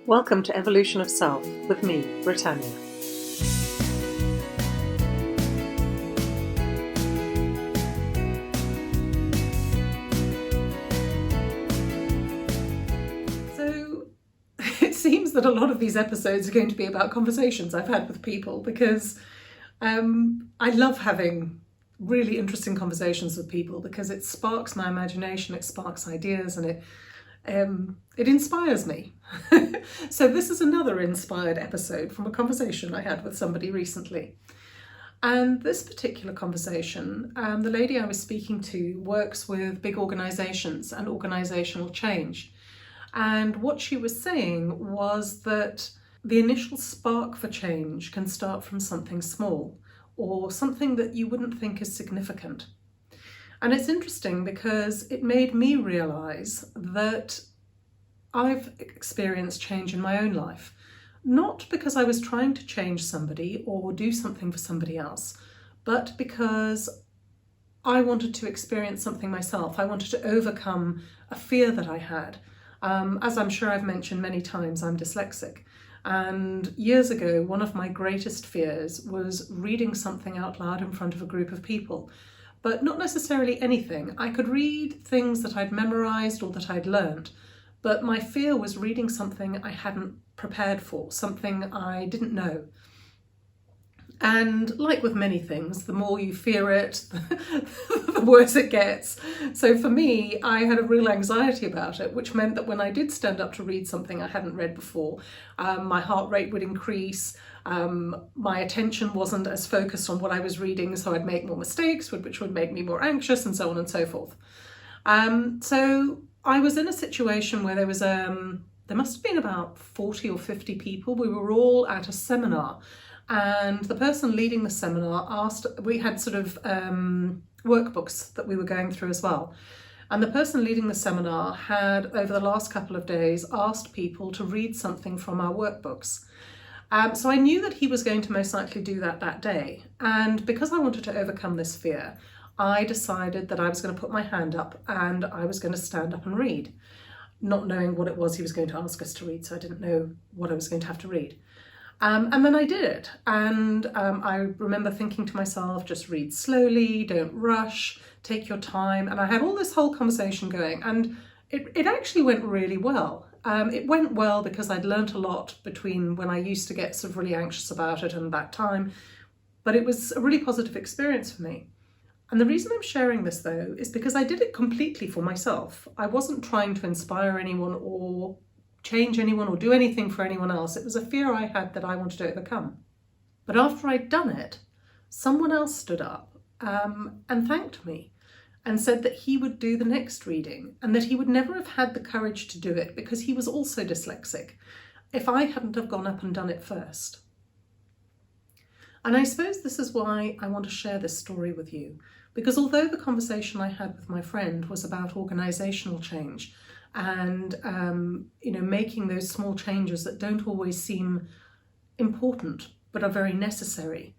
Welcome to Evolution of Self with me, Britannia. So it seems that a lot of these episodes are going to be about conversations I've had with people because I love having really interesting conversations with people because it sparks my imagination, it sparks ideas, and it inspires me. So this is another inspired episode from a conversation I had with somebody recently. And this particular conversation, the lady I was speaking to works with big organisations and organisational change. And what she was saying was that the initial spark for change can start from something small or something that you wouldn't think is significant. And it's interesting because it made me realise that I've experienced change in my own life, not because I was trying to change somebody or do something for somebody else, but because I wanted to experience something myself. I wanted to overcome a fear that I had. As I'm sure I've mentioned many times, I'm dyslexic. And years ago, one of my greatest fears was reading something out loud in front of a group of people. But not necessarily anything. I could read things that I'd memorised or that I'd learnt, but my fear was reading something I hadn't prepared for, something I didn't know. And like with many things, the more you fear it, the worse it gets. So for me, I had a real anxiety about it, which meant that when I did stand up to read something I hadn't read before, my heart rate would increase. My attention wasn't as focused on what I was reading, so I'd make more mistakes, which would make me more anxious, and so on and so forth. So I was in a situation where there must have been about 40 or 50 people. We were all at a seminar, and the person leading the seminar asked, we had sort of workbooks that we were going through as well. And the person leading the seminar had, over the last couple of days, asked people to read something from our workbooks. So I knew that he was going to most likely do that day. And because I wanted to overcome this fear, I decided that I was going to put my hand up and I was going to stand up and read, not knowing what it was he was going to ask us to read, so I didn't know what I was going to have to read. And then I did it. And I remember thinking to myself, just read slowly, don't rush, take your time. And I had all this whole conversation going, and it actually went really well. It went well because I'd learnt a lot between when I used to get sort of really anxious about it and that time, but it was a really positive experience for me. And the reason I'm sharing this though is because I did it completely for myself. I wasn't trying to inspire anyone or change anyone or do anything for anyone else. It was a fear I had that I wanted to overcome. But after I'd done it, someone else stood up and thanked me and said that he would do the next reading and that he would never have had the courage to do it because he was also dyslexic if I hadn't have gone up and done it first. And I suppose this is why I want to share this story with you, because although the conversation I had with my friend was about organisational change and making those small changes that don't always seem important but are very necessary,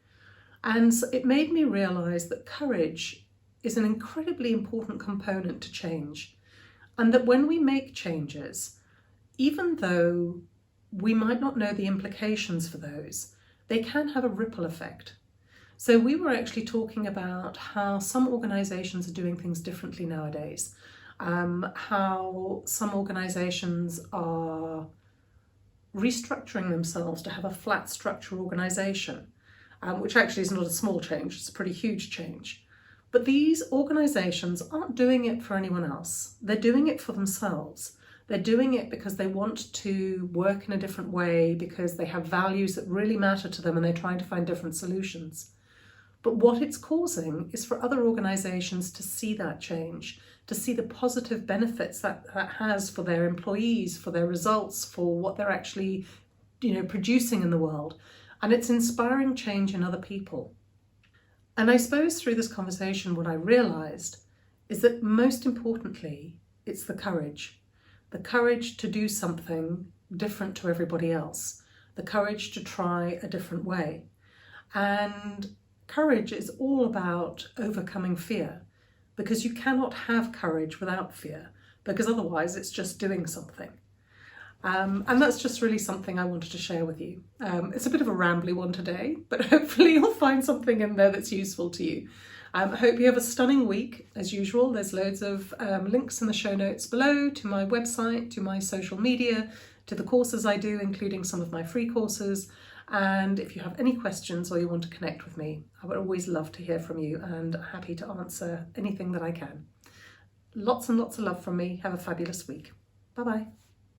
and so it made me realise that courage is an incredibly important component to change, and that when we make changes, even though we might not know the implications for those, they can have a ripple effect. So we were actually talking about how some organisations are doing things differently nowadays, how some organisations are restructuring themselves to have a flat structure organisation, which actually is not a small change, it's a pretty huge change. But these organisations aren't doing it for anyone else. They're doing it for themselves. They're doing it because they want to work in a different way, because they have values that really matter to them and they're trying to find different solutions. But what it's causing is for other organisations to see that change, to see the positive benefits that has for their employees, for their results, for what they're actually, producing in the world. And it's inspiring change in other people. And I suppose through this conversation, what I realised is that most importantly, it's the courage to do something different to everybody else, the courage to try a different way. And courage is all about overcoming fear, because you cannot have courage without fear, because otherwise it's just doing something. And that's just really something I wanted to share with you. It's a bit of a rambly one today, but hopefully you'll find something in there that's useful to you. I hope you have a stunning week. As usual, there's loads of links in the show notes below to my website, to my social media, to the courses I do, including some of my free courses. And if you have any questions or you want to connect with me, I would always love to hear from you and happy to answer anything that I can. Lots and lots of love from me. Have a fabulous week. Bye-bye.